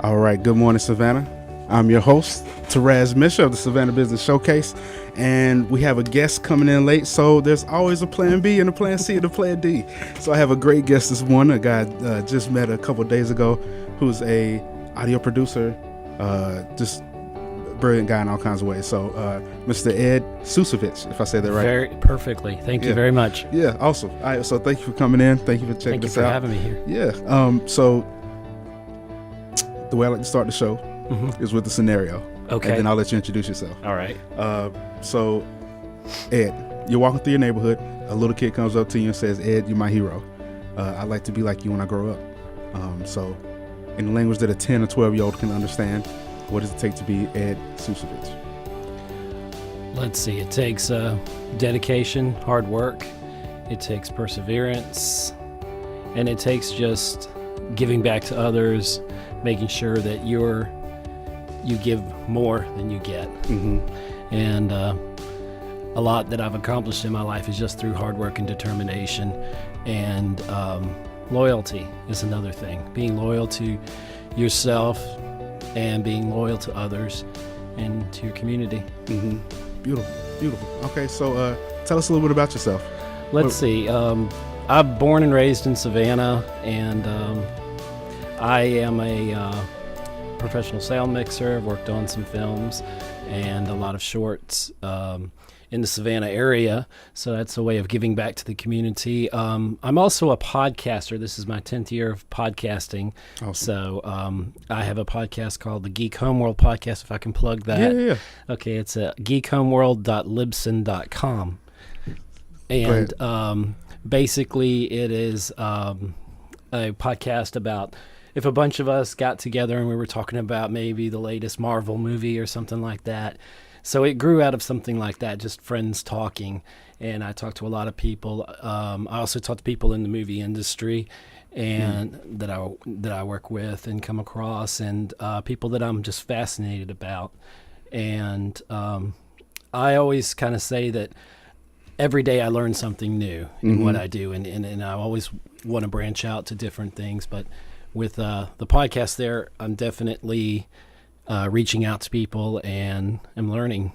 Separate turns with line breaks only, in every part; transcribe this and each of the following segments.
All right, good morning, Savannah. I'm your host, Teraz Misha of the Savannah Business Showcase, and we have a guest coming in late, so there's always a plan B and a plan C and a plan D. So I have a great guest this morning, a guy just met a couple of days ago who's a audio producer, just brilliant guy in all kinds of ways. So Mr. Ed Ciucevich, if I say that right.
Very perfectly. Thank you very much.
Yeah, awesome. All right, so thank you for coming in. Thank you for checking this out.
Thank you for having me here.
Yeah, so the way I like to start the show is with the scenario.
Okay.
And then I'll let you introduce yourself.
All right.
So, Ed, you're walking through your neighborhood. A little kid comes up to you and says, "Ed, you're my hero. I'd like to be like you when I grow up." So, in the language that a 10 or 12-year-old can understand, what does it take to be Ed Ciucevich?
Let's see. It takes dedication, hard work. It takes perseverance. And it takes just giving back to others, making sure that you give more than you get. And a lot that I've accomplished in my life is just through hard work and determination. And loyalty is another thing. Being loyal to yourself and being loyal to others and to your community.
Beautiful. Okay, so tell us a little bit about yourself.
Let's see. I'm born and raised in Savannah, and I am a professional sound mixer. I've worked on some films and a lot of shorts in the Savannah area, so that's a way of giving back to the community. I'm also a podcaster. This is my 10th year of podcasting. Awesome. So I have a podcast called the Geek Homeworld Podcast, if I can plug that. Yeah. Okay, it's at geekhomeworld.libsyn.com. And basically it is a podcast about if a bunch of us got together and we were talking about maybe the latest Marvel movie or something like that. So it grew out of something like that, just friends talking. And I talked to a lot of people. I also talked to people in the movie industry and that I work with and come across, and people that I'm just fascinated about. And I always kind of say that every day I learn something new in what I do, and I always want to branch out to different things. But with the podcast there, I'm definitely reaching out to people and I'm learning.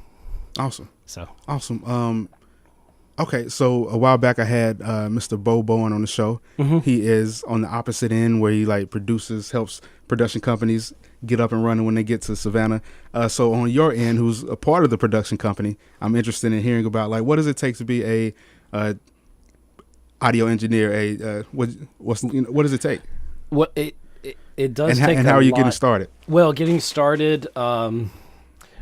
Awesome.
So
awesome. Okay, so a while back I had Mr. Bo Bowen on the show. He is on the opposite end where he helps production companies get up and running when they get to Savannah. So on your end, who's a part of the production company, I'm interested in hearing about what does it take to be a audio engineer? What does it take?
What it does take
and how are you
lot.
Getting started?
Well, getting started,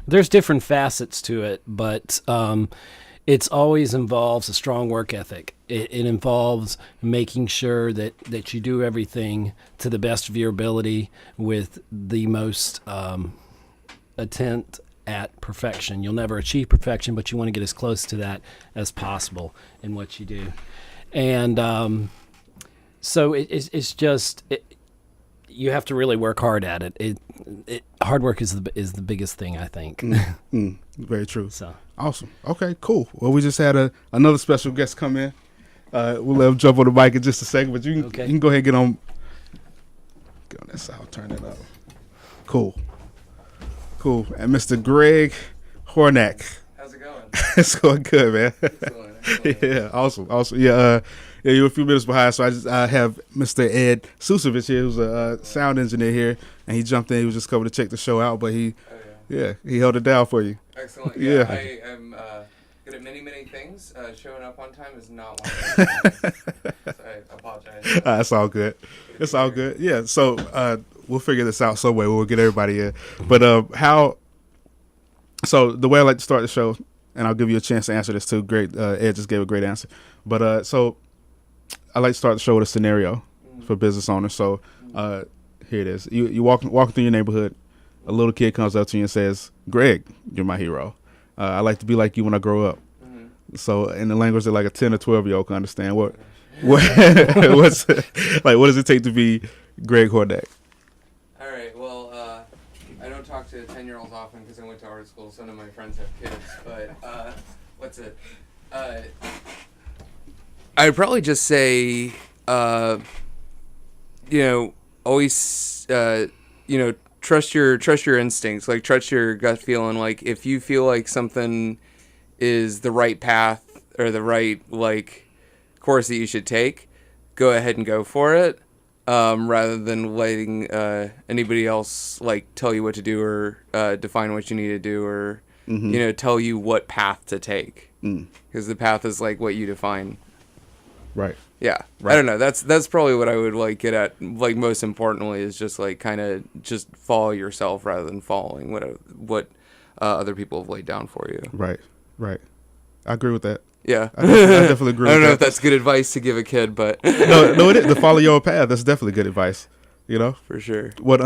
there's different facets to it, but it's always involves a strong work ethic. It involves making sure that you do everything to the best of your ability with the most attempt at perfection. You'll never achieve perfection, but you want to get as close to that as possible in what you do. And so it's just you have to really work hard at it. Hard work is the biggest thing, I think.
Very true.
So
awesome. Okay, cool. Well, we just had another special guest come in. We'll let him jump on the mic in just a second, but you can go ahead and get on that side. I'll turn it up. Cool. And Mr. Greg Hornak.
How's it going?
It's going good, man.
Excellent.
Yeah, awesome. Yeah, you're a few minutes behind, so I have Mr. Ed Ciucevich here, who's a sound engineer here, and he jumped in. He was just coming to check the show out, but he held it down for you.
Excellent.
Yeah.
I am good at many things. Showing up on time is not one of them. So I apologize.
It's all good. It's all good. Yeah, so we'll figure this out some way. We'll get everybody in. But so the way I like to start the show, and I'll give you a chance to answer this too. Great. Ed just gave a great answer. But so I like to start the show with a scenario for business owners. So here it is. You walking through your neighborhood. A little kid comes up to you and says, "Greg, you're my hero. I like to be like you when I grow up." So in the language that a 10 or 12-year-old can understand, what does it take to be Greg Hornak?
All right. Well, I don't talk to 10-year-olds often because I went to art school. So none of my friends have kids. But what's it? I'd probably just say, always, trust your instincts. Like, trust your gut feeling. Like, if you feel like something is the right path or the right, like, course that you should take, go ahead and go for it, rather than letting anybody else, like, tell you what to do or define what you need to do or, tell you what path to take. Because the path is, like, what you define.
Right.
Yeah,
right.
I don't know. That's probably what I would like get at. Like, most importantly, is just like kind of just follow yourself rather than following what other people have laid down for you.
Right. I agree with that.
Yeah,
I definitely agree.
I don't
with
know
that.
if that's good advice to give a kid, but
no, it is. To follow your path. That's definitely good advice. You know,
for sure.
What?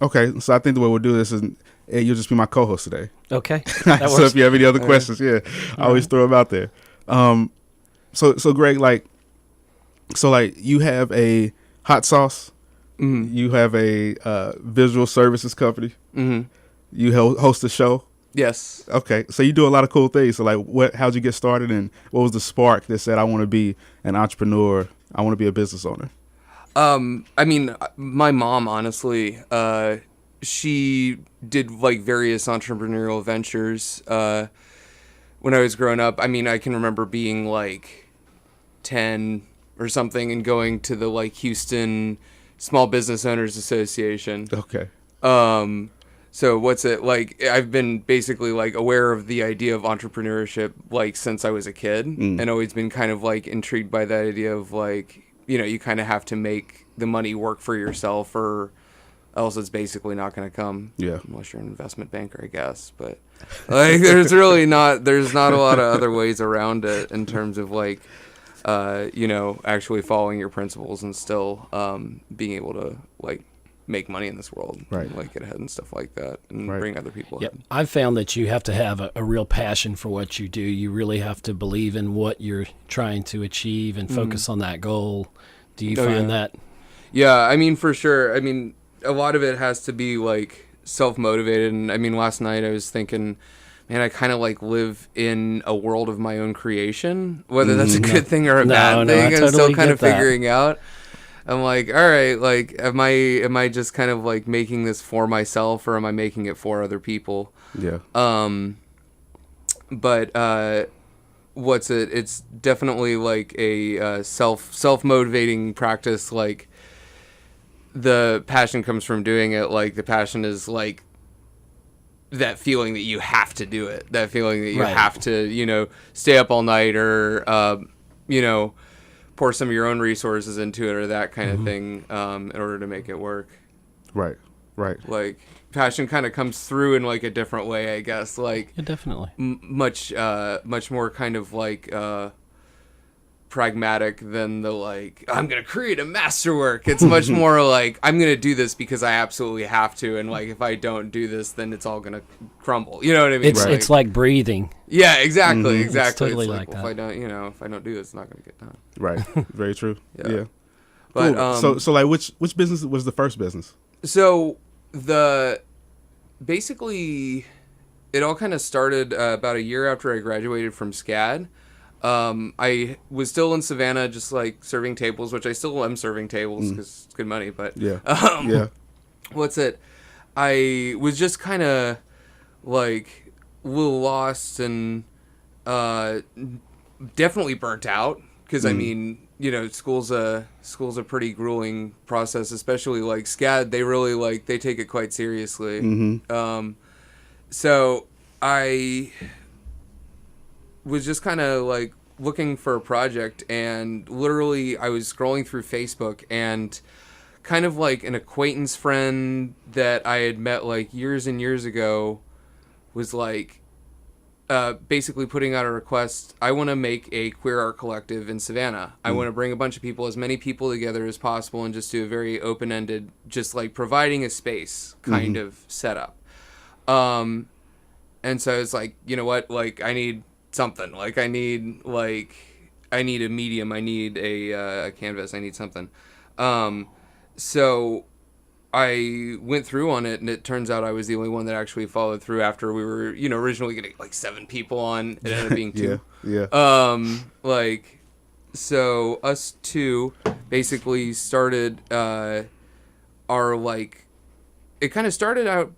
Okay, so I think the way we'll do this is, Ed, you'll just be my co-host today.
Okay.
So if you have any other questions, I always throw them out there. So Greg, like you have a hot sauce, you have a visual services company, you host a show.
Yes.
Okay, so you do a lot of cool things. So like, how'd you get started, and what was the spark that said, I want to be an entrepreneur, I want to be a business owner?
I mean, my mom, honestly, she did like various entrepreneurial ventures when I was growing up. I mean, I can remember being like 10 or something and going to the like Houston Small Business Owners Association.
Okay.
So what's it like? I've been basically like aware of the idea of entrepreneurship like since I was a kid, and always been kind of like intrigued by that idea of like, you kind of have to make the money work for yourself, or else it's basically not going to come. Yeah. Unless you're an investment banker, I guess. But like, there's not a lot of other ways around it in terms of like, actually following your principles and still being able to like make money in this world,
right?
Like get ahead and stuff like that, and bring other people ahead.
I've found that you have to have a real passion for what you do. You really have to believe in what you're trying to achieve and focus on that goal. Do you find that?
Yeah, I mean, for sure. I mean, a lot of it has to be like self-motivated. And I mean, last night I was thinking, man, I kind of like live in a world of my own creation, whether that's a good thing or a bad thing. I'm still kind of figuring out. I'm like, all right, like, am I just kind of like making this for myself, or am I making it for other people?
Yeah.
But it's definitely like a self-motivating practice. Like, the passion comes from doing it. Like, the passion is like that feeling that you have to do it, that feeling that you have to, stay up all night, or, pour some of your own resources into it, or that kind of thing, in order to make it work. Right. Like, passion kind of comes through in like a different way, I guess. Like,
definitely
much more kind of like pragmatic than the like, I'm gonna create a masterwork. It's much more like, I'm gonna do this because I absolutely have to, and like, if I don't do this, then it's all gonna crumble. You know what I mean?
It's like breathing.
Yeah, exactly.
It's totally
it's
like
well,
that.
if I don't do this, it's not gonna get done.
Right. Very true. Yeah.
But
cool. So like, which business was the first business?
So basically it all kind of started about a year after I graduated from SCAD. I was still in Savannah, just like serving tables, which I still am serving tables because it's good money. But I was just kind of like a little lost and definitely burnt out, because I mean, school's a pretty grueling process, especially like SCAD. They really they take it quite seriously. So I was just kind of like looking for a project, and literally I was scrolling through Facebook, and kind of like an acquaintance friend that I had met like years and years ago was like basically putting out a request. I want to make a queer art collective in Savannah. I want to bring a bunch of people, as many people together as possible, and just do a very open-ended, just like providing a space kind of setup. And so it's like, you know what, like, I need something. Like, I need a medium. I need a canvas. I need something. So I went through on it, and it turns out I was the only one that actually followed through after we were, originally getting like 7 people on. It ended up being 2. So us 2 basically started our like it kind of started out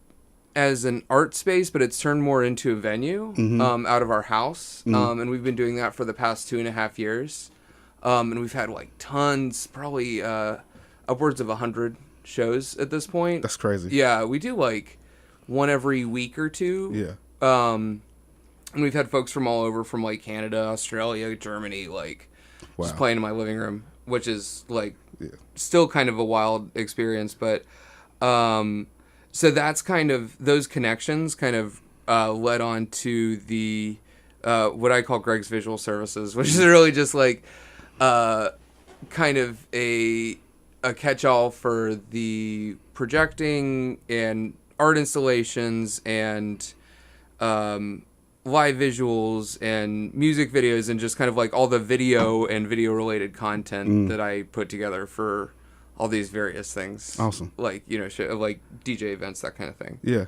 as an art space, but it's turned more into a venue out of our house. And we've been doing that for the past 2.5 years. And we've had like tons, probably upwards of 100 shows at this point.
That's crazy.
Yeah, we do like one every week or two.
Yeah.
And we've had folks from all over, from like Canada, Australia, Germany, like just playing in my living room, which is like still kind of a wild experience. But so that's kind of, those connections kind of led on to the what I call Greg's Visual Services, which is really just like kind of a catch-all for the projecting and art installations and live visuals and music videos and just kind of like all the video and video related content that I put together for all these various things.
Awesome.
Like, you know, like DJ events, that kind of thing.
Yeah.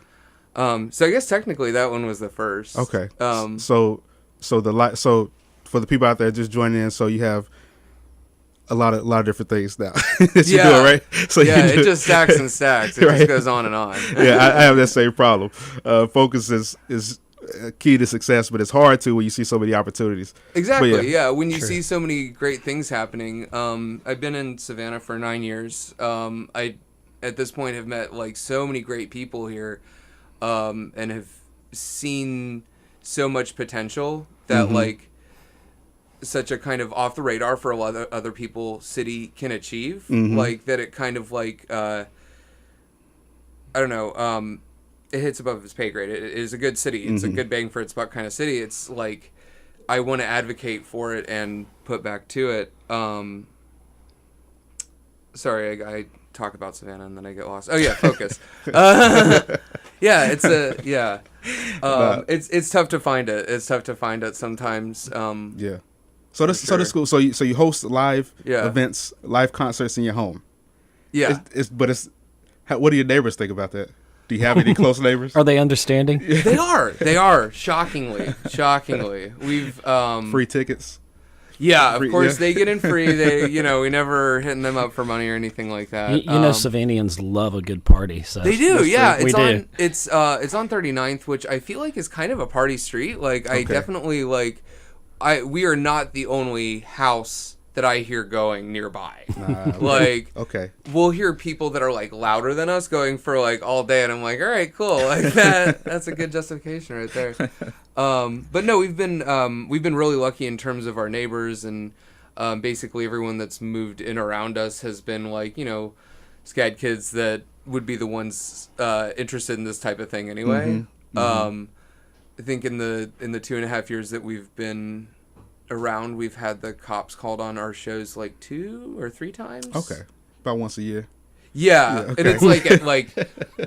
So I guess technically that one was the first.
Okay. So for the people out there just joining in, so you have a lot of different things now that you do, right? So
it just stacks and stacks. It just goes on and on.
Yeah, I have that same problem. Focus is key to success, but it's hard to when you see so many opportunities.
Exactly. Yeah, when you see so many great things happening. I've been in Savannah for 9 years. I at this point have met like so many great people here, and have seen so much potential that like such a kind of off the radar for a lot of other people city can achieve. Like that it kind of like I don't know, it hits above its pay grade. It is a good city. It's a good bang for its buck kind of city. It's like I want to advocate for it and put back to it. Sorry, I talk about Savannah and then I get lost. Oh yeah, focus. Yeah, it's it's tough to find it. It's tough to find it sometimes.
Yeah. So that's cool. So you host live events, live concerts in your home.
Yeah.
What do your neighbors think about that? Do you have any close neighbors?
Are they understanding?
They are. Shockingly. We've
free tickets.
Yeah, of course they get in free. They, we never hitting them up for money or anything like that.
You know, Savanians love a good party. So
they do. Yeah,
it's
on 39th, which I feel like is kind of a party street. Like I definitely like. We are not the only house that I hear going nearby. Like, we'll hear people that are like louder than us going for like all day, and I'm like, all right, cool, like that's a good justification right there. But no, we've been really lucky in terms of our neighbors, and basically everyone that's moved in around us has been like, SCAD kids that would be the ones interested in this type of thing anyway. I think in the 2.5 years that we've been around, we've had the cops called on our shows like 2 or 3 times.
Okay, about once a year.
Yeah, and it's like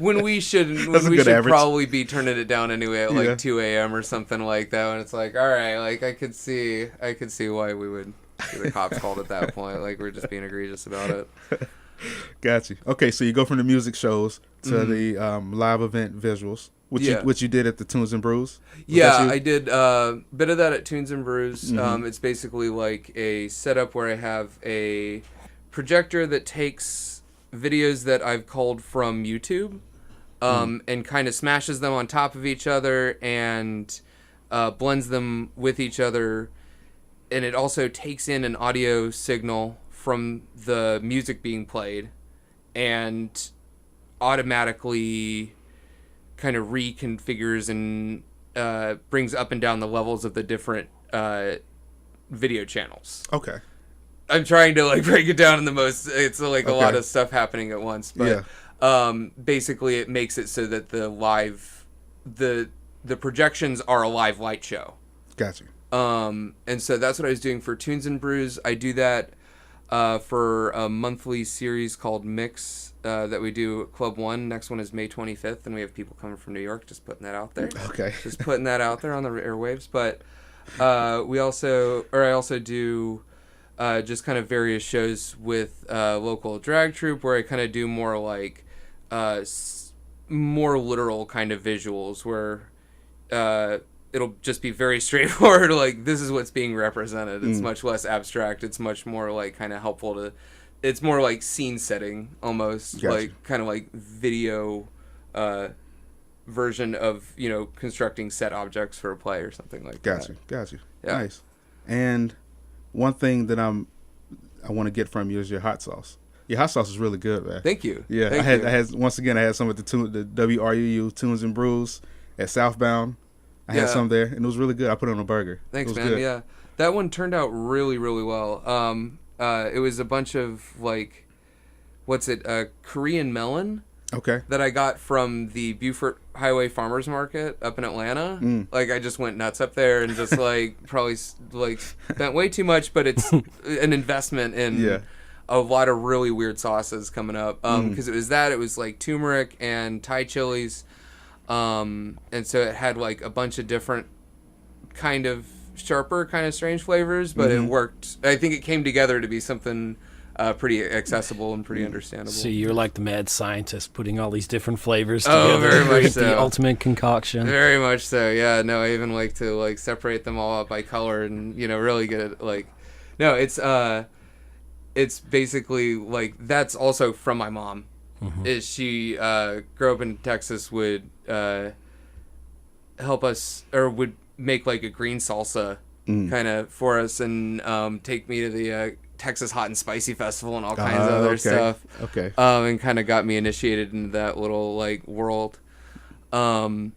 when we should probably be turning it down anyway at like 2 a.m. or something like that. And it's like, all right, like I could see why we would get the cops called at that point. Like we're just being egregious about it.
Got you. Okay, so you go from the music shows to the live event visuals. Which you did at the Tunes and Brews?
I did a bit of that at Tunes and Brews. It's basically like a setup where I have a projector that takes videos that I've culled from YouTube and kind of smashes them on top of each other and blends them with each other. And it also takes in an audio signal from the music being played and automatically kind of reconfigures and brings up and down the levels of the different video channels.
Okay.
I'm trying to like break it down in the most. It's like a lot of stuff happening at once, but basically it makes it so that the projections are a live light show.
Gotcha.
And so that's what I was doing for Tunes and Brews. I do that for a monthly series called Mix. That we do at Club 1. Next one is May 25th, and we have people coming from New York, just putting that out there.
Okay.
Just putting that out there on the airwaves. But I also do just kind of various shows with local drag troupe where I kind of do more like more literal kind of visuals where it'll just be very straightforward, like this is what's being represented. It's much less abstract. It's much more like kind of helpful to... It's more like scene setting, almost.
Gotcha.
Like kind of like video version of, constructing set objects for a play or something like that.
Got you.
Yeah.
Nice. And one thing that I want to get from you is your hot sauce. Your hot sauce is really good, man.
Thank you.
Yeah, I had once again I had some at the WRUU Tunes and Brews at Southbound. I had some there, and it was really good. I put it on a burger.
Thanks,
it was
man.
good.
Yeah, that one turned out really, really well. It was a bunch of Korean melon.
Okay.
That I got from the Beaufort Highway Farmers Market up in Atlanta. Like, I just went nuts up there and just probably spent way too much, but it's an investment in a lot of really weird sauces coming up. Because it was like turmeric and Thai chilies. And so it had like a bunch of different kind of sharper, kind of strange flavors, but it worked. I think it came together to be something pretty accessible and pretty understandable.
So you're like the mad scientist putting all these different flavors together.
Oh, very much so.
The ultimate concoction.
Very much so. Yeah. No, I even like to separate them all up by color and really get it No, it's basically that's also from my mom. Is she grew up in Texas, would help us or would make a green salsa kind of for us and take me to the Texas Hot and Spicy Festival and all kinds of other stuff.
Okay.
And kind of got me initiated into that little world. But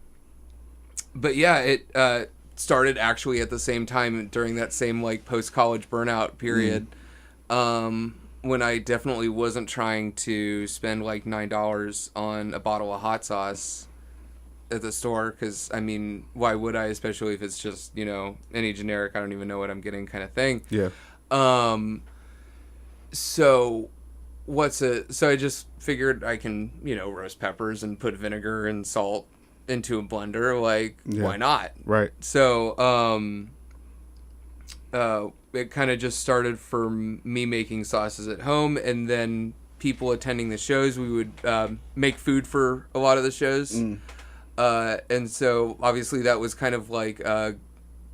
yeah, it started actually at the same time during that same post-college burnout period. When I definitely wasn't trying to spend $9 on a bottle of hot sauce at the store, because why would I, especially if it's just any generic, I don't even know what I'm getting kind of thing.
Yeah.
So I just figured I can roast peppers and put vinegar and salt into a blender, why not?
Right.
So it kind of just started for me making sauces at home, and then people attending the shows. We would make food for a lot of the shows. And so obviously that was kind of a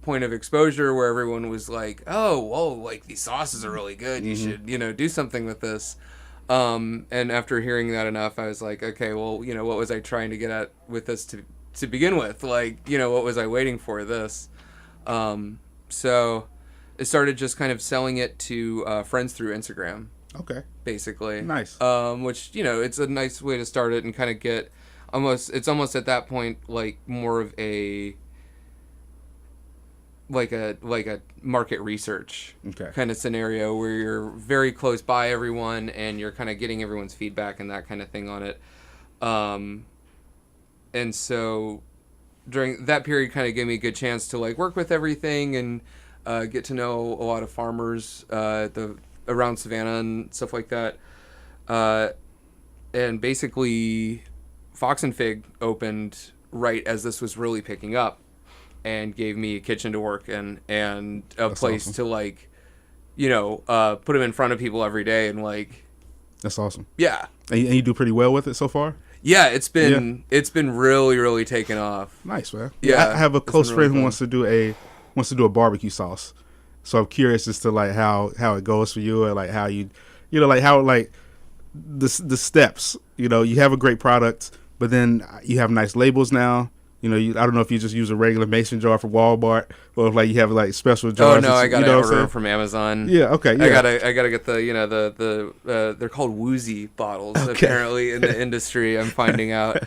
point of exposure where everyone was oh, whoa, these sauces are really good. You should, do something with this. And after hearing that enough, I was okay, well, what was I trying to get at with this to begin with? What was I waiting for this? So I started just kind of selling it to friends through Instagram.
Okay.
Basically.
Nice.
Which, it's a nice way to start it and kind of get it's almost at that point more of a market research kind of scenario where you're very close by everyone and you're kind of getting everyone's feedback and that kind of thing on it. And so during that period kind of gave me a good chance to work with everything and get to know a lot of farmers around Savannah and stuff like that. And basically Fox and Fig opened right as this was really picking up, and gave me a kitchen to work in and a
That's
place
awesome.
to put them in front of people every day and
That's awesome.
yeah.
And you do pretty well with it so far?
Yeah, it's been really, really taken off.
Nice, man.
Yeah,
I have a
it's
close
been really
friend who
fun.
wants to do a barbecue sauce. So I'm curious as to how it goes for you, or how you how the steps. You have a great product, but then you have nice labels now. I don't know if you just use a regular mason jar from Walmart, or if you have special jars.
Oh no, I got to order
them
from Amazon.
Yeah, okay. Yeah.
I gotta get the they're called woozy bottles apparently in the industry. I'm finding out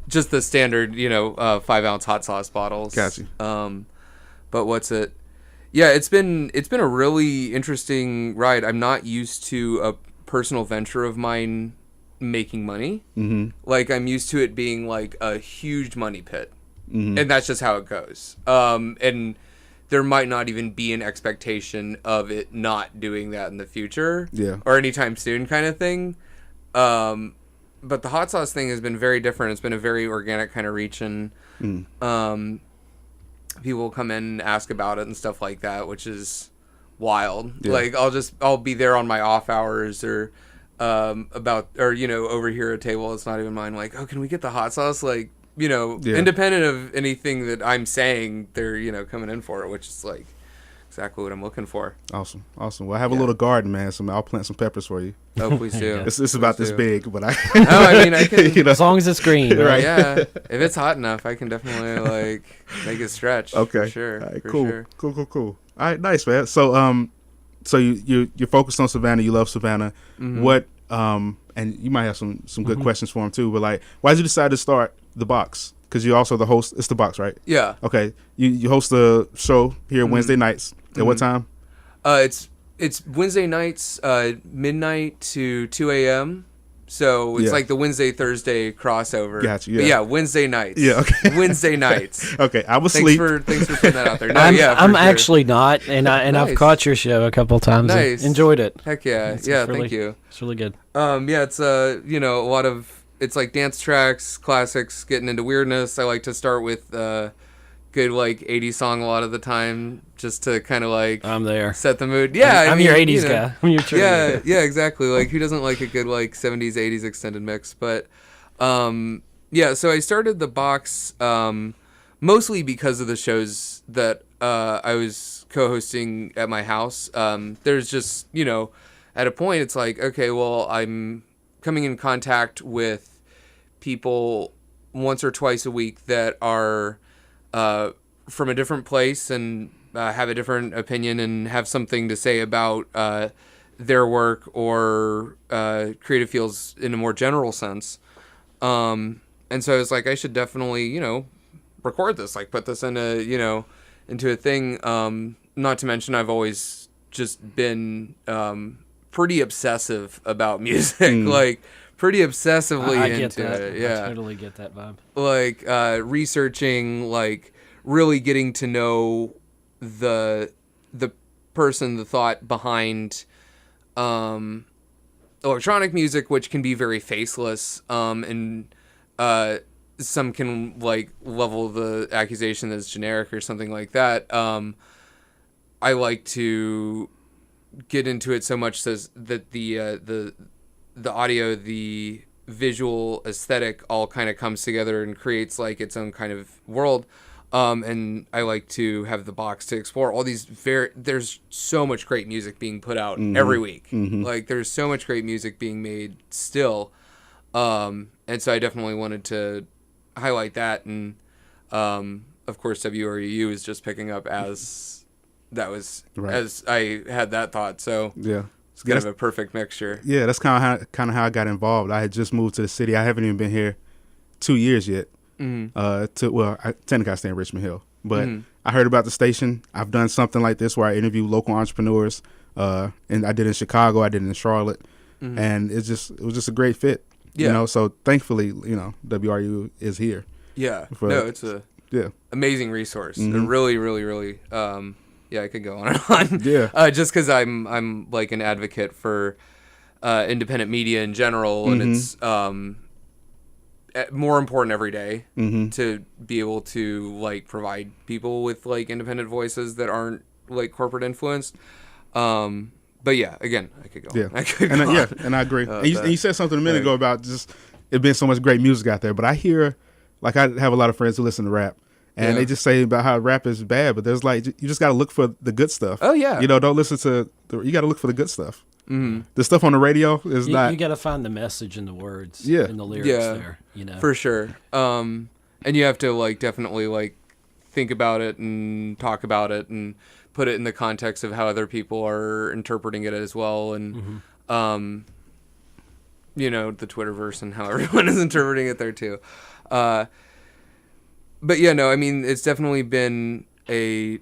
just the standard 5-ounce hot sauce bottles.
Gotcha.
But what's it? Yeah, it's been a really interesting ride. I'm not used to a personal venture of mine making money. I'm used to it being a huge money pit, and that's just how it goes. And there might not even be an expectation of it not doing that in the future, or anytime soon, kind of thing. But the hot sauce thing has been very different. It's been a very organic kind of reach, and people will come in and ask about it and stuff like that, which is wild. I'll be there on my off hours or over here at a table, it's not even mine, oh, can we get the hot sauce? Independent of anything that I'm saying, they're coming in for it, which is exactly what I'm looking for.
Awesome. Well, I have a little garden, man, so I'll plant some peppers for you.
Oh, please do.
It's about this big, but I.
I mean, I can.
As long as it's green, right?
Yeah, if it's hot enough, I can definitely make it stretch.
Okay.
For sure.
All right,
for
cool.
Sure.
Cool. All right, nice, man. So so you're focused on Savannah. You love Savannah.
Mm-hmm.
What and you might have some good questions for him too. But like, why did you decide to start the box? Because you're also the host. It's the box, right?
Yeah.
Okay. You host the show here Wednesday nights. At what time?
It's Wednesday nights, midnight to 2 a.m. So it's like the Wednesday-Thursday crossover.
Gotcha,
But yeah, Wednesday nights.
Yeah, okay.
Wednesday nights.
Okay, I was asleep.
Thanks for putting that out there. No,
I'm
for sure.
actually not, and I've
Nice.
caught your show a couple times.
Nice.
And enjoyed it.
Heck yeah.
It's
Yeah,
really-
thank you.
It's really good.
Yeah, it's a lot of, it's like dance tracks, classics, getting into weirdness. I like to start with good 80s song a lot of the time, just to kind of
I'm there.
set the mood. Yeah,
I'm your 80s guy. I'm your true
yeah, exactly. Who doesn't like a good 70s 80s extended mix? But yeah, so I started the box mostly because of the shows that I was co-hosting at my house. There's just at a point it's like, okay, well, I'm coming in contact with people once or twice a week that are from a different place and have a different opinion and have something to say about their work or creative fields in a more general sense. And so I was like, I should definitely, record this, put this into a thing. Not to mention, I've always just been pretty obsessive about music, pretty obsessively
I get
into
that.
it. Yeah,
I totally get that vibe.
Researching, really getting to know the person, the thought behind electronic music, which can be very faceless, and some can level the accusation as generic or something like that. I like to get into it so much so that the audio, the visual aesthetic all kind of comes together and creates its own kind of world. And I like to have the box to explore all these there's so much great music being put out every week. There's so much great music being made still. And so I definitely wanted to highlight that. And, of course, WRUU is just picking up as that was,
Right.
as I had that thought. So
Yeah.
it's kind of a perfect mixture.
Yeah, that's kind of how I got involved. I had just moved to the city. I haven't even been here 2 years yet. I technically I stay in Richmond Hill, but I heard about the station. I've done something like this where I interview local entrepreneurs, and I did it in Chicago. I did it in Charlotte, and it was just a great fit.
Yeah.
So thankfully, WRU is here.
Yeah.
For-
It's a
Yeah.
amazing resource. A really, really, really, yeah, I could go on and on.
Yeah.
Just because I'm an advocate for independent media in general, and it's more important every day to be able to provide people with independent voices that aren't corporate influenced. But yeah, again, I could go.
Yeah.
on. I could
And
go on.
and I agree. And you said something a minute ago about just it being so much great music out there, but I hear I have a lot of friends who listen to rap. And they just say about how rap is bad, but there's you just got to look for the good stuff.
Oh, yeah.
Don't listen to you got to look for the good stuff. The stuff on the radio is not.
You got to find the message in the words,
Yeah.
in the lyrics there.
For sure. And you have to definitely think about it and talk about it and put it in the context of how other people are interpreting it as well, and the Twitterverse and how everyone is interpreting it there too. But yeah, no, I mean, it's definitely been a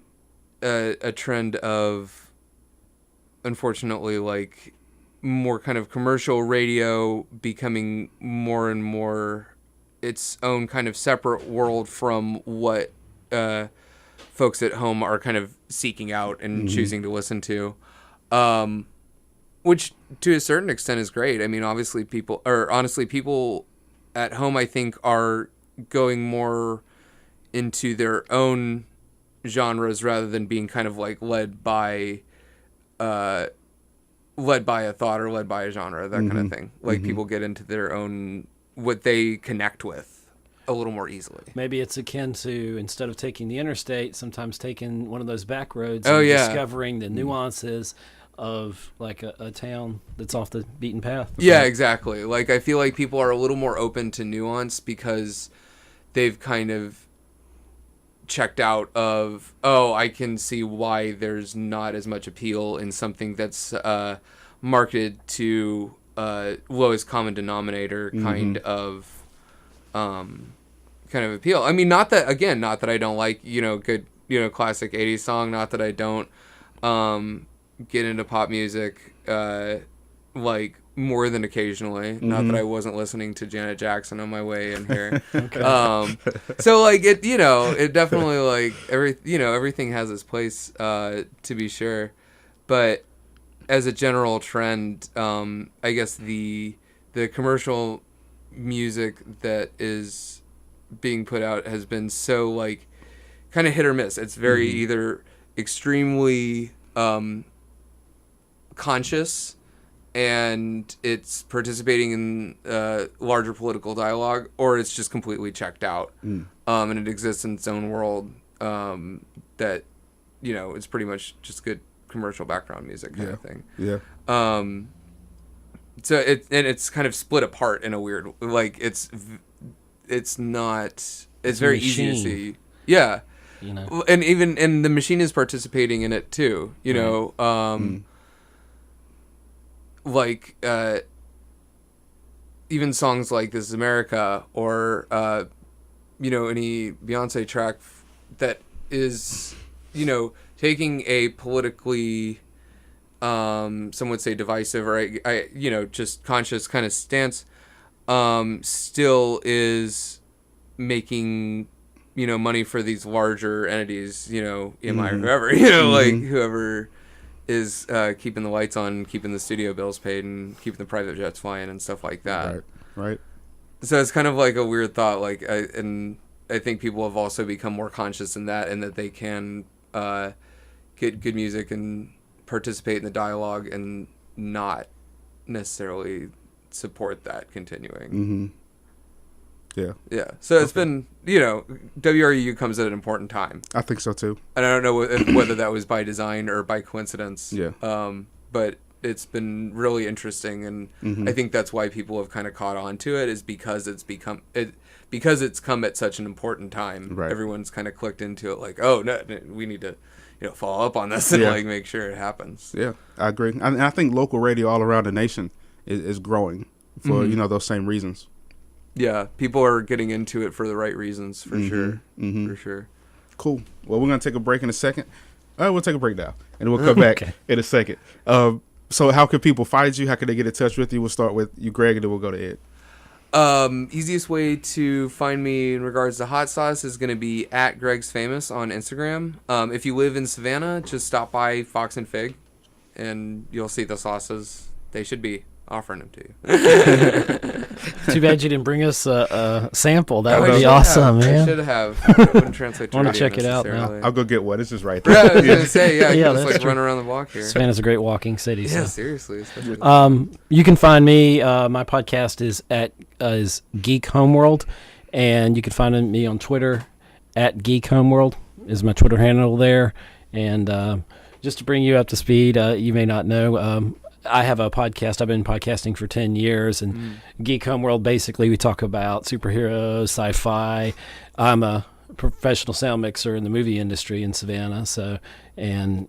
trend of, unfortunately, more kind of commercial radio becoming more and more its own kind of separate world from what folks at home are kind of seeking out and choosing to listen to, which to a certain extent is great. I mean, honestly, people at home, I think, are going more into their own genres rather than being kind of led by a thought or led by a genre, that kind of thing. People get into their own, what they connect with. a little more easily.
Maybe it's akin to, instead of taking the interstate, sometimes taking one of those back roads
Oh,
and
yeah.
discovering the nuances of like a town that's off the beaten path.
Yeah, exactly. Like, I feel like people are a little more open to nuance because they've kind of checked out of, I can see why there's not as much appeal in something that's marketed to lowest common denominator kind of appeal. I mean, not that I don't like, good, classic 80s song, not that I don't get into pop music like more than occasionally, not that I wasn't listening to Janet Jackson on my way in here. So like it definitely like everything has its place to be sure, but as a general trend, I guess the commercial music that is being put out has been so like kind of hit or miss. It's very either extremely conscious and it's participating in larger political dialogue, or it's just completely checked out, and it exists in its own world that it's pretty much just good commercial background music kind of thing.
Yeah.
So it's kind of split apart in a weird, like it's very easy to see. Yeah. And the machine is participating in it too, like even songs like This Is America or any Beyonce track that is taking a politically some would say divisive or just conscious kind of stance, still is making money for these larger entities, EMI or whoever, like whoever is keeping the lights on, keeping the studio bills paid, and keeping the private jets flying and stuff like that.
Right.
So it's kind of like a weird thought. Like, I think people have also become more conscious in that, and that they can get good music and participate in the dialogue and not necessarily support that continuing. Yeah. So it's been, WRUU comes at an important time.
I think so too.
And I don't know whether that was by design or by coincidence.
Yeah.
But it's been really interesting, and I think that's why people have kind of caught on to it, is because it's come at such an important time.
Right.
Everyone's kind of clicked into it, like, oh no, we need to, follow up on this and like make sure it happens.
Yeah, I agree. And I think local radio all around the nation is growing for those same reasons.
Yeah, people are getting into it for the right reasons, for sure. For sure.
Cool. Well, we're going to take a break in a second. We'll take a break now, and we'll come back in a second. So how can people find you? How can they get in touch with you? We'll start with you, Greg, and then we'll go to Ed.
Easiest way to find me in regards to hot sauce is going to be at Greg's Famous on Instagram. If you live in Savannah, just stop by Fox and Fig, and you'll see the sauces. They should be offering them to you.
Too bad you didn't bring us a sample. That would be awesome, man.
I should have. It wouldn't translate to
I want
radio
to check it out now.
I'll go get one. It's just right there.
Yeah, I was going to say, you just
that's true.
run around the block here.
Savannah's a great walking city.
Yeah,
So.
seriously.
You can find me. My podcast is Geek Homeworld, and you can find me on Twitter at Geek Homeworld is my Twitter handle there. And just to bring you up to speed, you may not know, I have a podcast. I've been podcasting for 10 years, and Geek Homeworld, basically we talk about superheroes, sci-fi. I'm a professional sound mixer in the movie industry in Savannah, so I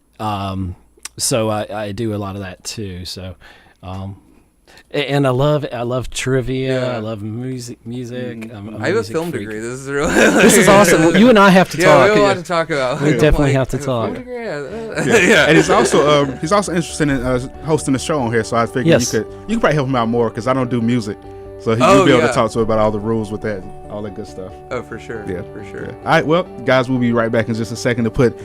do a lot of that too. So, and I love trivia.
Yeah.
I love music.
I have a film degree. This is really
This is awesome. You and I have to talk.
Yeah, we have a lot to talk about.
We definitely have to talk.
Yeah.
And he's also interested in hosting a show on here. So I figured you could probably help him out more because I don't do music. So you'll be able to talk to him about all the rules with that, all that good stuff.
Oh, for sure.
Yeah,
for sure.
Yeah. All right, well, guys, we'll be right back in just a second to put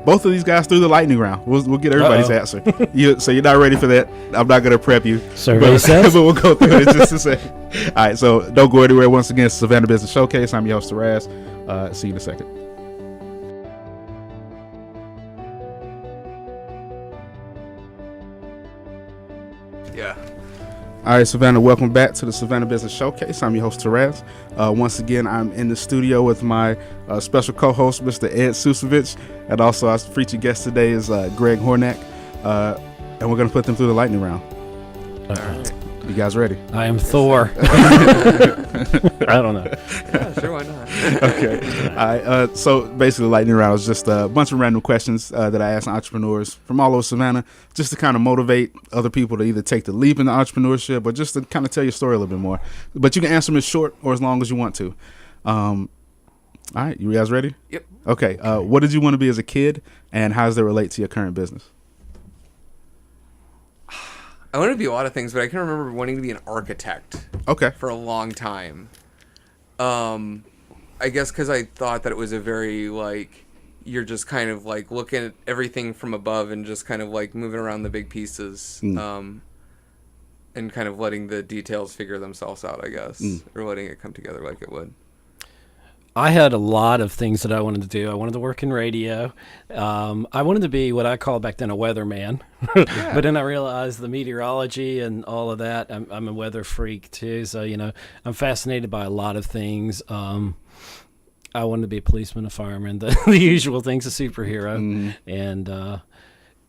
both of these guys through the lightning round. We'll get everybody's answer. So you're not ready for that? I'm not going to prep you.
Survey says.
But we'll go through it in just a second. All right, so don't go anywhere. Once again, it's Savannah Business Showcase. I'm your host, Taraz. See you in a second.
Yeah.
All right, Savannah, welcome back to the Savannah Business Showcase. I'm your host, Therese. Once again, I'm in the studio with my special co-host, Mr. Ed Ciucevich, and also our featured guest today is Greg Hornak, and we're going to put them through the lightning round.
All right.
You guys ready?
I am Thor. I don't know.
Yeah, sure, why not?
Okay. All right. So basically, the lightning round is just a bunch of random questions that I ask entrepreneurs from all over Savannah, just to kind of motivate other people to either take the leap into entrepreneurship or just to kind of tell your story a little bit more. But you can answer them as short or as long as you want to. All right. You guys ready?
Yep.
Okay. What did you want to be as a kid, and how does that relate to your current business?
I wanted to be a lot of things, but I can remember wanting to be an architect.
Okay.
For a long time. I guess because I thought that it was a very, like, you're just kind of, like, looking at everything from above and just kind of, like, moving around the big pieces. And kind of letting the details figure themselves out, I guess. Or letting it come together like it would.
I had a lot of things that I wanted to do. I wanted to work in radio. I wanted to be what I called back then a weatherman.
Yeah.
But then I realized the meteorology and all of that. I'm a weather freak too. So, I'm fascinated by a lot of things. I wanted to be a policeman, a fireman, the usual things, a superhero.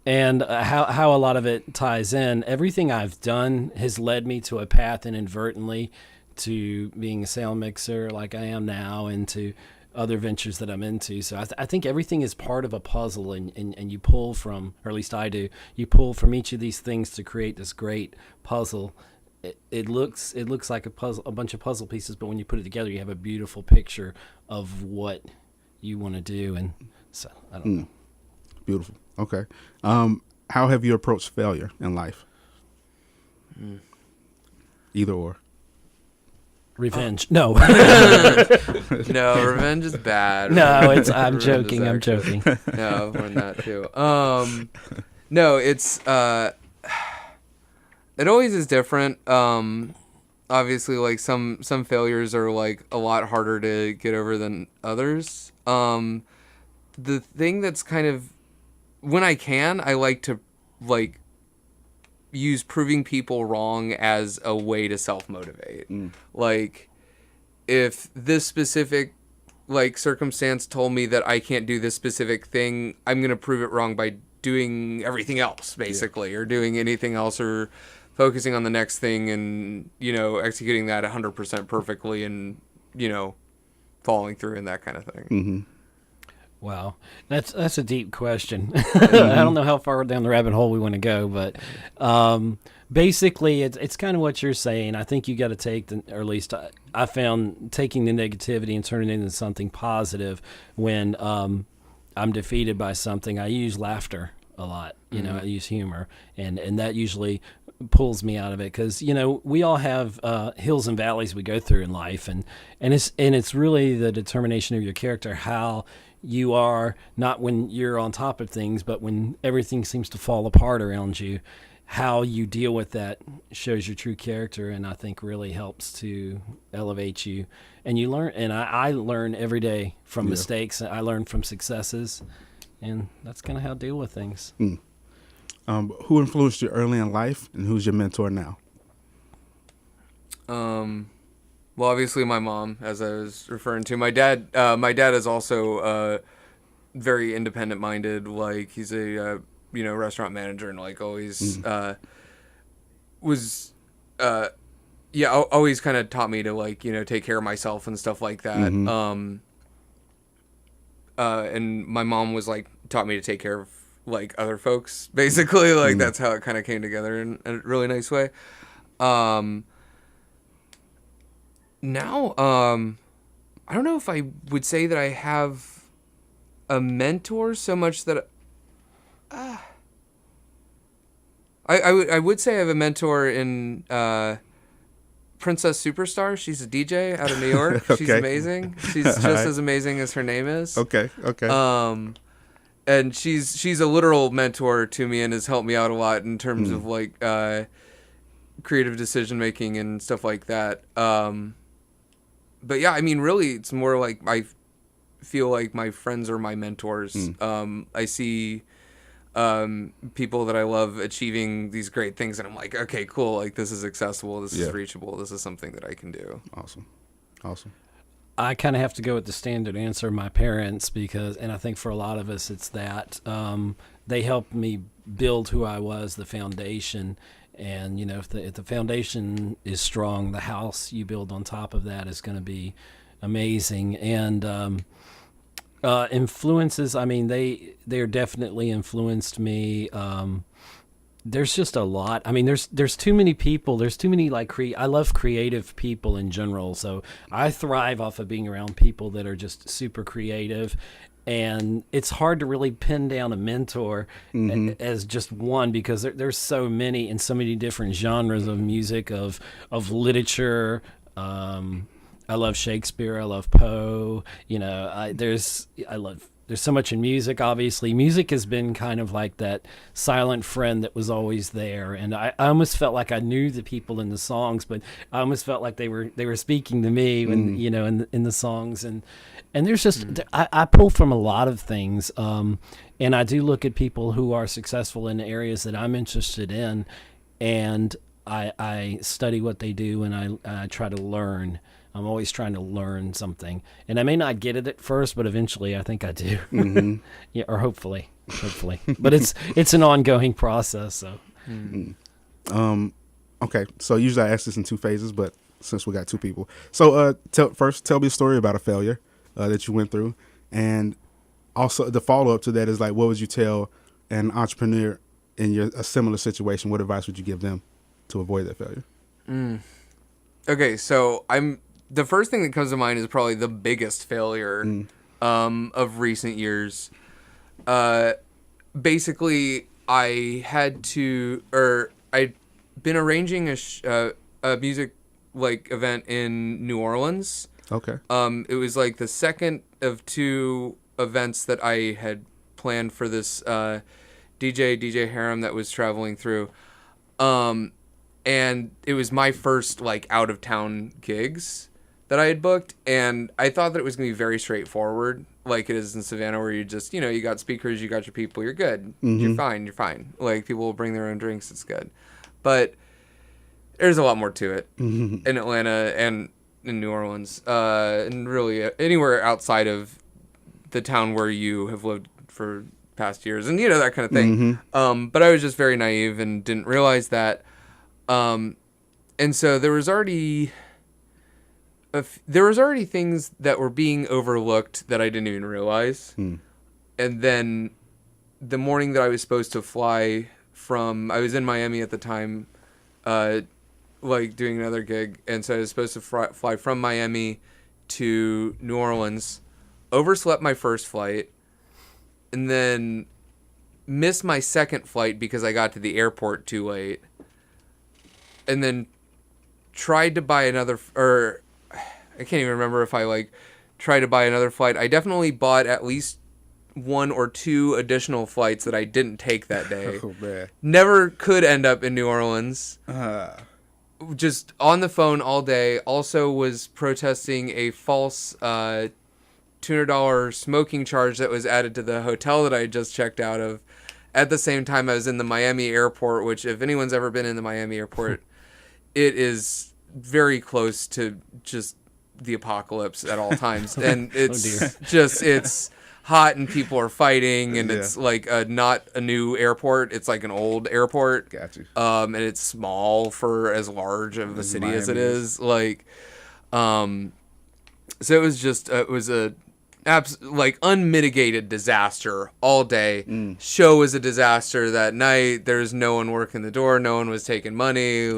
And how a lot of it ties in. Everything I've done has led me to a path inadvertently to being a sound mixer like I am now, and to other ventures that I'm into. So I think everything is part of a puzzle, and you pull from, or at least I do, you pull from each of these things to create this great puzzle. It looks like a bunch of puzzle pieces, but when you put it together, you have a beautiful picture of what you want to do. And so I don't know.
Beautiful. Okay. How have you approached failure in life? Either or.
Revenge. No.
No, revenge is bad.
No, I'm
Revenge
joking.
is
I'm
actually-
joking.
No, more than that too. No, it's it always is different. Obviously, like some failures are like a lot harder to get over than others. The thing that's kind of, when I can, I like to like use proving people wrong as a way to self-motivate. Like, if this specific like circumstance told me that I can't do this specific thing, I'm going to prove it wrong by doing everything else, basically, or doing anything else, or focusing on the next thing and, executing that 100% perfectly and, following through and that kind of thing.
Wow, that's a deep question. I don't know how far down the rabbit hole we want to go, but basically, it's kind of what you're saying. I think you got to take, or at least I found taking the negativity and turning it into something positive. When I'm defeated by something, I use laughter a lot. I use humor, and that usually pulls me out of it, because we all have hills and valleys we go through in life, and it's really the determination of your character, how you are, not when you're on top of things, but when everything seems to fall apart around you. How you deal with that shows your true character, and I think really helps to elevate you. And you learn, and I learn every day from mistakes. I learn from successes, and that's kind of how I deal with things.
Who influenced you early in life, and who's your mentor now?
Well, obviously my mom, as I was referring to. My dad is also very independent minded. Like, he's a restaurant manager, and like always was always kind of taught me to like take care of myself and stuff like that. And my mom was like taught me to take care of like other folks, basically. Like that's how it kind of came together in a really nice way. Now, I don't know if I would say that I have a mentor so much that I would say I have a mentor in Princess Superstar. She's a DJ out of New York.
Okay.
She's amazing. She's just as amazing as her name is.
Okay.
And she's a literal mentor to me and has helped me out a lot in terms of like creative decision making and stuff like that. But yeah, I mean, really, it's more like I feel like my friends are my mentors. I see people that I love achieving these great things, and I'm like, okay, cool, like this is accessible, this is reachable, this is something that I can do.
Awesome.
I kind of have to go with the standard answer, my parents, and I think for a lot of us, it's that they helped me build who I was, the foundation. And, if the foundation is strong, the house you build on top of that is going to be amazing. And influences, they're definitely influenced me. There's just a lot. There's too many people. There's too many I love creative people in general. So I thrive off of being around people that are just super creative. And it's hard to really pin down a mentor as just one, because there's so many and so many different genres of music, of literature. I love Shakespeare. I love Poe. There's so much in music, obviously. Music has been kind of like that silent friend that was always there. And I almost felt like I knew the people in the songs, but I almost felt like they were speaking to me when, in the songs. And there's just, I pull from a lot of things. And I do look at people who are successful in the areas that I'm interested in. And I study what they do, and I try to learn. I'm always trying to learn something, and I may not get it at first, but eventually I think I do. Yeah, or hopefully, but it's an ongoing process. So,
okay. So usually I ask this in two phases, but since we got two people, so tell me a story about a failure that you went through, and also the follow up to that is like, what would you tell an entrepreneur in a similar situation? What advice would you give them to avoid that failure?
Okay, so the first thing that comes to mind is probably the biggest failure of recent years. Basically, I'd been arranging a music event in New Orleans.
Okay.
It was like the second of two events that I had planned for this DJ Harem that was traveling through. And it was my first out of town gigs that I had booked, and I thought that it was going to be very straightforward, like it is in Savannah, where you just, you got speakers, you got your people, you're good. You're fine. People will bring their own drinks, it's good. But there's a lot more to it in Atlanta and in New Orleans, and really anywhere outside of the town where you have lived for past years, and that kind of thing. But I was just very naive and didn't realize that. And so there was already things that were being overlooked that I didn't even realize. And then the morning that I was supposed to fly I was in Miami at the time, doing another gig. And so I was supposed to fly from Miami to New Orleans, overslept my first flight, and then missed my second flight because I got to the airport too late. And then tried to buy another, or I can't even remember if I tried to buy another flight. I definitely bought at least one or two additional flights that I didn't take that day.
Oh, man.
Never could end up in New Orleans. Just on the phone all day. Also was protesting a false $200 smoking charge that was added to the hotel that I had just checked out of. At the same time, I was in the Miami airport, which if anyone's ever been in the Miami airport, it is very close to just the apocalypse at all times. And it's it's hot and people are fighting, and it's not a new airport. It's like an old airport.
Got you.
And it's small for as large of a city as it is. So it was just, it was a unmitigated disaster all day. Show was a disaster that night. There's no one working the door. No one was taking money.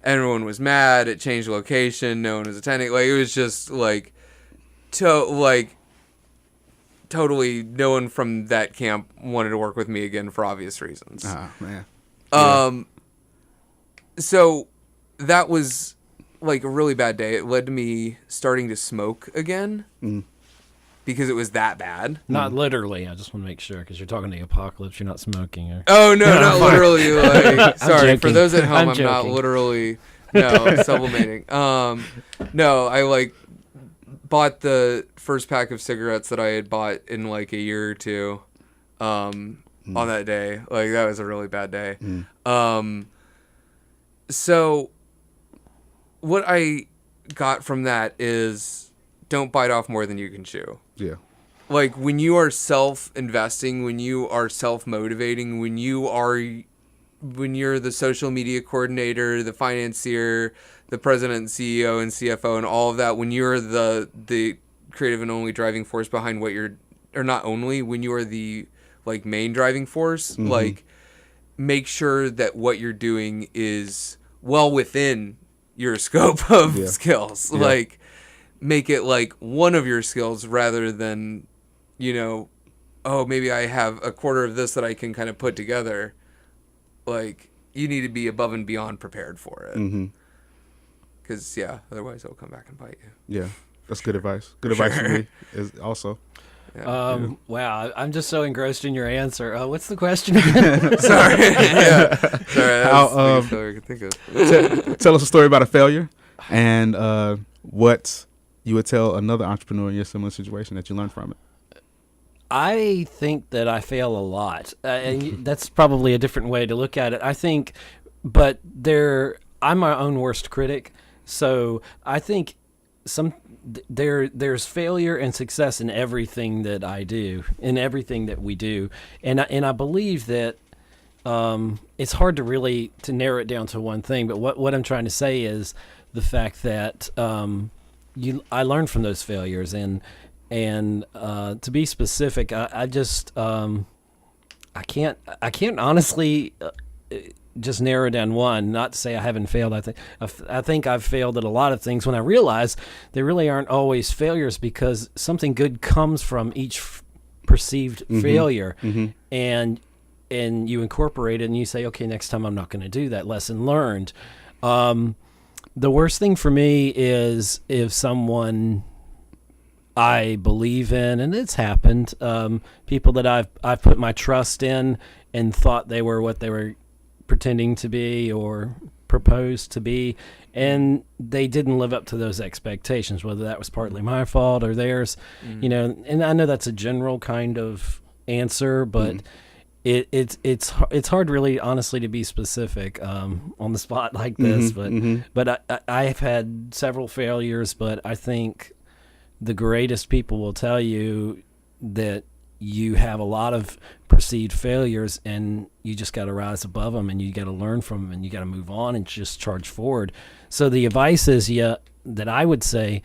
Everyone was mad. It changed location. No one was attending. It was just totally no one from that camp wanted to work with me again for obvious reasons.
Man.
So that was a really bad day. It led to me starting to smoke again. Because it was that bad.
Not literally. I just want to make sure, because you're talking to the apocalypse. You're not smoking. Or...
Oh, no, not literally. Sorry, for those at home, I'm not literally, sublimating. No, I, bought the first pack of cigarettes that I had bought in, a year or two. on that day. Like, that was a really bad day. So what I got from that is don't bite off more than you can chew.
Yeah.
Like, when you are self-investing, when you are self-motivating, when you're the social media coordinator, the financier, the president and CEO and CFO and all of that, when you're the creative and only driving force behind what you're, or not only, when you are the like main driving force, like, make sure that what you're doing is well within your scope of skills.
Yeah.
Like, make it like one of your skills rather than, you know, oh, maybe I have a quarter of this that I can kind of put together. Like, you need to be above and beyond prepared for it. Because, otherwise it'll come back and bite you.
Yeah, that's good advice. Good advice for me is also.
Wow, I'm just so engrossed in your answer. What's the question again?
Sorry. Sorry, that's the biggest failure I could think of.
Tell us a story about a failure and what you would tell another entrepreneur in your similar situation that you learned from it.
I think that I fail a lot, and that's probably a different way to look at it. I think, but I'm my own worst critic, so I think there's failure and success in everything that I do, in everything that we do, and I believe that it's hard to narrow it down to one thing. But what I'm trying to say is the fact that I learned from those failures, and to be specific, I just I can't honestly just narrow down one. Not to say I haven't failed. I think I've failed at a lot of things when I realize they really aren't always failures, because something good comes from each perceived failure, and you incorporate it and you say, okay, next time I'm not going to do that. Lesson learned. The worst thing for me is if someone I believe in, and it's happened, people that I've put my trust in and thought they were what they were pretending to be or proposed to be, and they didn't live up to those expectations, whether that was partly my fault or theirs. You know, and I know that's a general kind of answer, but it's hard really, honestly, to be specific on the spot like this. But I've had several failures, but I think the greatest people will tell you that you have a lot of perceived failures, and you just got to rise above them, and you got to learn from them, and you got to move on and just charge forward. So the advice is, that I would say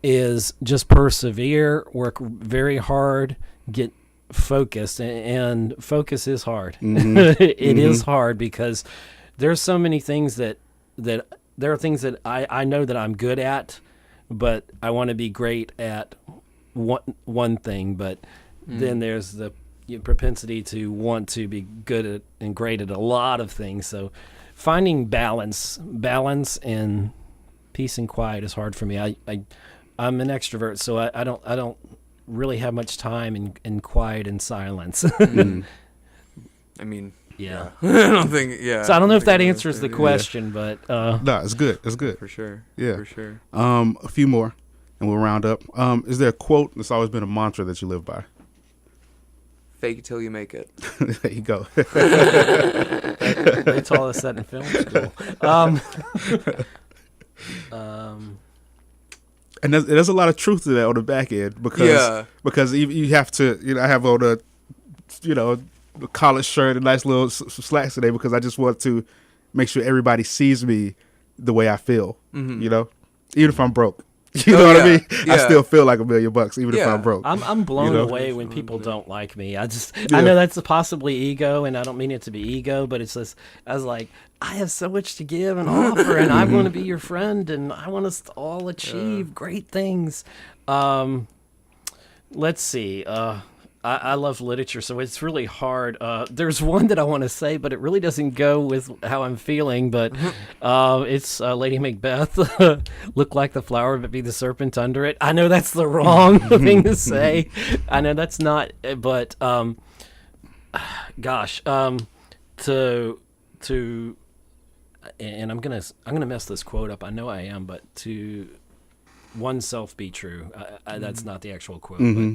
is just persevere, work very hard, get focused, and focus is hard. It is hard, because there's so many things that there are things that I know that I'm good at, but I want to be great at one thing, but then there's the propensity to want to be good at and great at a lot of things. So finding balance and peace and quiet is hard for me. I'm an extrovert, so I don't really have much time in quiet and silence.
I mean, I don't think.
So I don't know if that answers the question, but
no, it's good. It's good
for sure.
Yeah,
for sure.
A few more, and we'll round up. Is there a quote that's always been a mantra that you live by?
Fake it till you make it.
There you go.
They taught us that in film school.
And there's a lot of truth to that on the back end, because you have to, I have on a collared shirt and nice little slacks today, because I just want to make sure everybody sees me the way I feel, even if I'm broke. You know what I mean? Yeah. I still feel like $1 million, even if I'm broke.
I'm blown away when people don't like me. I know that's possibly ego, and I don't mean it to be ego, but it's just, I was like, I have so much to give and offer, and I want to be your friend, and I want us to all achieve great things. Let's see. I love literature, so it's really hard. There's one that I want to say, but it really doesn't go with how I'm feeling. But it's Lady Macbeth. Look like the flower, but be the serpent under it. I know that's the wrong thing to say. I know that's not. But gosh, to and I'm gonna mess this quote up. I know I am, but to oneself be true. That's not the actual quote, but.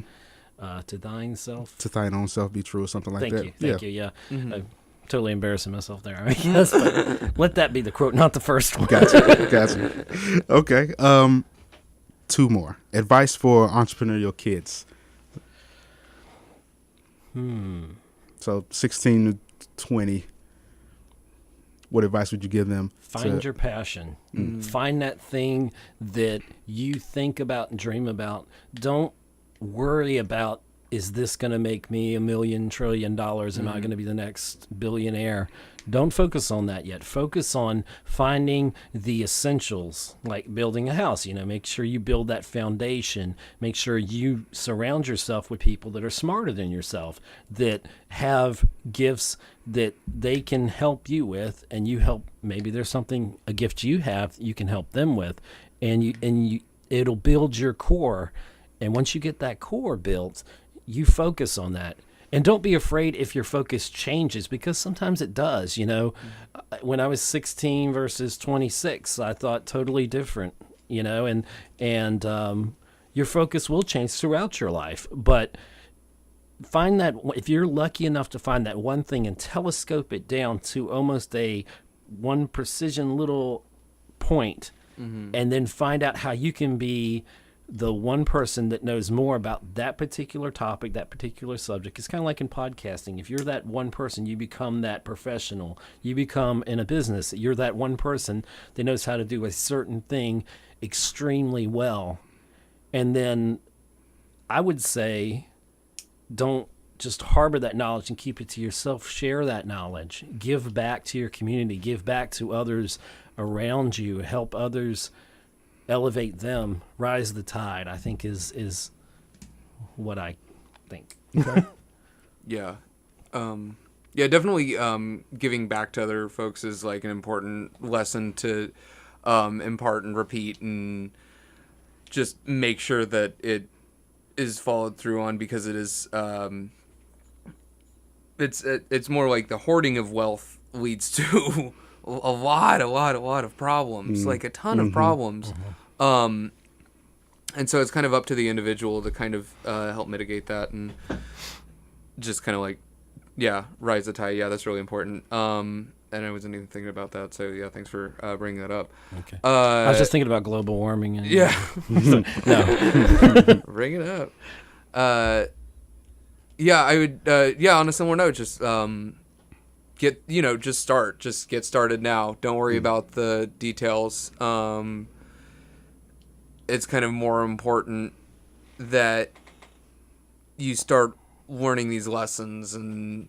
To thine self.
To thine own self be true, or something like that.
Thank you. Yeah. I'm totally embarrassing myself there. I guess, but let that be the quote, not the first one.
Gotcha. Okay. 2 more. Advice for entrepreneurial kids. So 16 to 20. What advice would you give them?
Find your passion. Find that thing that you think about and dream about. Don't worry about, is this going to make me $1 million trillion? Am I going to be the next billionaire? Don't focus on that yet. Focus on finding the essentials, like building a house. Make sure you build that foundation. Make sure you surround yourself with people that are smarter than yourself, that have gifts that they can help you with, and you help. Maybe there's a gift you have that you can help them with, and it'll build your core. And once you get that core built, you focus on that. And don't be afraid if your focus changes, because sometimes it does. When I was 16 versus 26, I thought totally different, and your focus will change throughout your life. But find that, if you're lucky enough to find that one thing and telescope it down to almost one precision little point, and then find out how you can be the one person that knows more about that particular topic, that particular subject. It's kind of like in podcasting. If you're that one person, you become that professional. You become, in a business, you're that one person that knows how to do a certain thing extremely well. And then I would say, don't just harbor that knowledge and keep it to yourself. Share that knowledge. Give back to your community. Give back to others around you. Help others, elevate them, rise the tide, I think is what I think.
Okay.
Yeah. Definitely giving back to other folks is like an important lesson to impart and repeat, and just make sure that it is followed through on, because it is it's more like the hoarding of wealth leads to a lot of problems, like a ton of problems. And so it's kind of up to the individual to kind of help mitigate that, and just kind of like, rise the tide. Yeah, that's really important. And I wasn't even thinking about that. So yeah, thanks for bringing that up.
Okay. I was just thinking about global warming. And,
no. Bring it up. I would, on a similar note, just get started now. Don't worry about the details. It's kind of more important that you start learning these lessons, and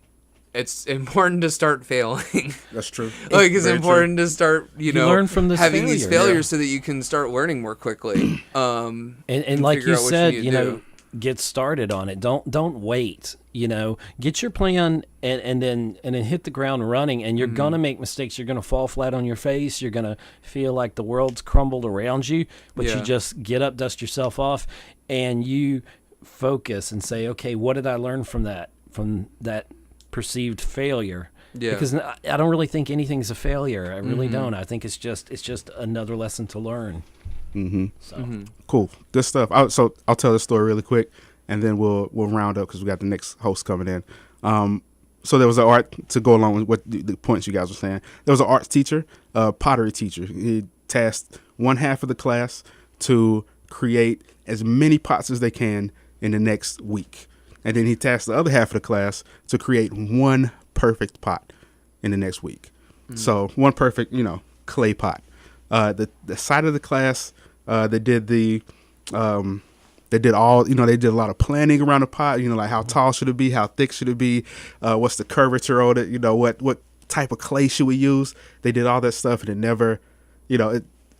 it's important to start failing.
That's true.
Like, it's important to start,
learn from this
having
failure.
these failures so that you can start learning more quickly.
And like you said, get started on it. Don't wait. Get your plan and then hit the ground running. And you're gonna make mistakes. You're gonna fall flat on your face. You're gonna feel like the world's crumbled around you. But you just get up, dust yourself off, and you focus and say, okay, what did I learn from that perceived failure? Yeah. Because I don't really think anything's a failure. I really don't. I think it's just another lesson to learn. Cool,
good stuff. I'll tell this story really quick, and then we'll round up because we got the next host coming in. So there was an art, to go along with what the points you guys were saying. There was an arts teacher, a pottery teacher. He tasked one half of the class to create as many pots as they can in the next week, and then he tasked the other half of the class to create one perfect pot in the next week. So one perfect, clay pot. The side of the class, they did a lot of planning around the pot, like how tall should it be? How thick should it be? What's the curvature on it? What type of clay should we use? They did all that stuff, and it never,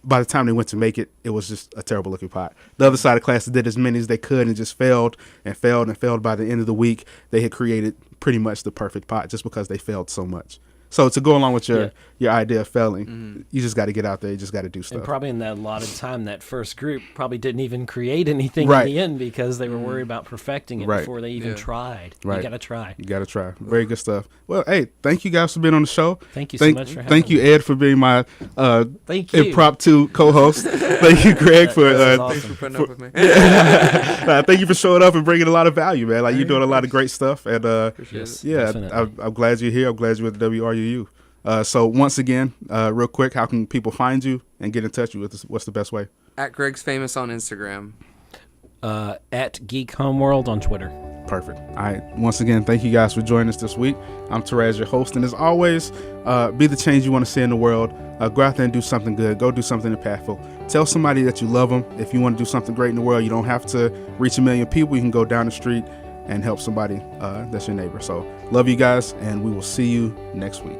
by the time they went to make it, it was just a terrible looking pot. The other side of the class did as many as they could and just failed and failed and failed. By the end of the week, they had created pretty much the perfect pot just because they failed so much. So to go along with your idea of failing, you just got to get out there. You just got to do stuff.
And probably in that allotted time, that first group probably didn't even create anything
Right.
in the end because they were worried about perfecting it
Right.
before they even tried.
Right.
You got to try.
You got to try. Very good stuff. Well, hey, thank you guys for being on the show.
Thank you so much for having
Thank you,
me.
Ed, for being my
Thank you.
impromptu co-host. Thank you, Greg, for
This is
Thanks for
awesome.
putting up with me.
thank you for showing up and bringing a lot of value, man. Like, you're doing a lot of great stuff. And
Yes,
yeah,
definitely.
I'm glad you're here. I'm glad you're at the WRUU. So once again, real quick, how can people find you and get in touch with you? What's the best way?
At Greg's Famous on Instagram.
At Geek Homeworld on Twitter.
Perfect. All right. Once again, thank you guys for joining us this week. I'm Terez, your host. And as always, be the change you want to see in the world. Go out there and do something good. Go do something impactful. Tell somebody that you love them. If you want to do something great in the world, you don't have to reach 1 million people. You can go down the street and help somebody that's your neighbor. So love you guys, and we will see you next week.